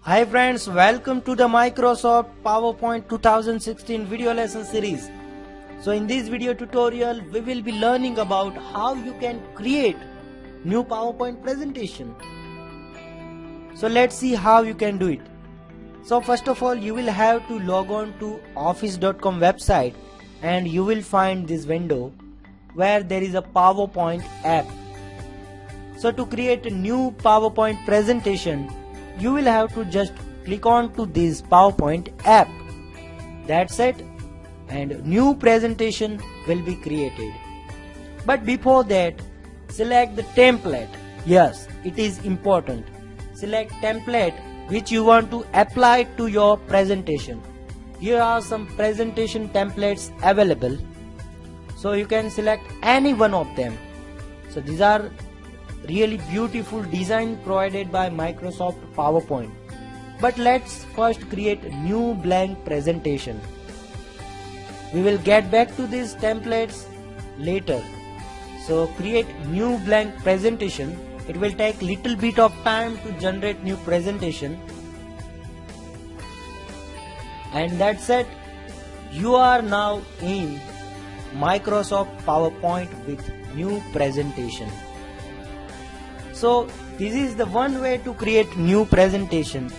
Hi friends, welcome to the Microsoft PowerPoint 2016 video lesson series. So in this video tutorial, we will be learning about how you can create new PowerPoint presentation. So let's see how you can do it. So first of all, you will have to log on to office.com website and you will find this window where there is a PowerPoint app. So to create a new PowerPoint presentation, you will have to just click on to this PowerPoint app. That's it, and new presentation will be created. But before that, select the template. Yes, it is important. Select template which you want to apply to your presentation. Here are some presentation templates available, so you can select any one of them. So these are really beautiful design provided by Microsoft PowerPoint. But let's first create a new blank presentation. We will get back to these templates later. So create new blank presentation. It will take little bit of time to generate new presentation. And that's it. You are now in Microsoft PowerPoint with new presentation. So this is the one way to create new presentation.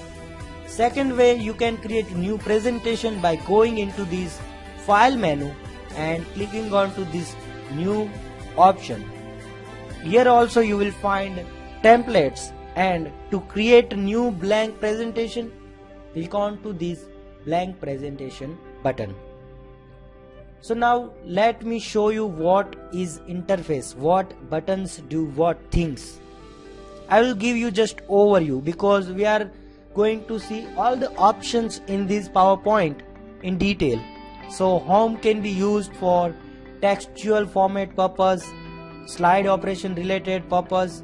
Second way, you can create new presentation by going into this file menu and clicking on to this new option. Here also you will find templates, and to create a new blank presentation, click on to this blank presentation button. So now let me show you what is interface, what buttons do what things. I will give you just overview because we are going to see all the options in this PowerPoint in detail. So home can be used for textual format purpose, slide operation related purpose,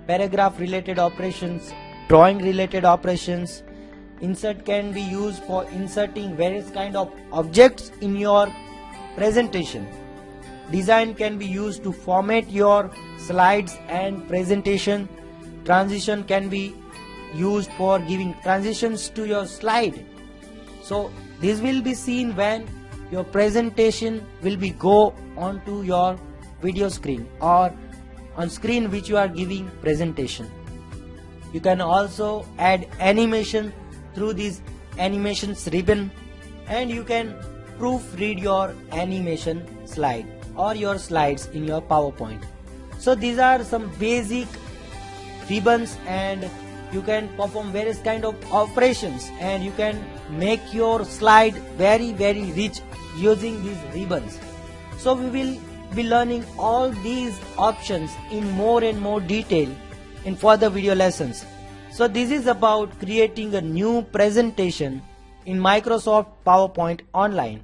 paragraph related operations, drawing related operations. Insert can be used for inserting various kind of objects in your presentation. Design can be used to format your slides and presentation. Transition can be used for giving transitions to your slide. So this will be seen when your presentation will be go onto your video screen or on screen which you are giving presentation. You can also add animation through this animations ribbon, and you can proofread your animation slide or your slides in your PowerPoint. So these are some basic ribbons, and you can perform various kind of operations, and you can make your slide very rich using these ribbons. So we will be learning all these options in more and more detail in further video lessons. So this is about creating a new presentation in Microsoft PowerPoint Online.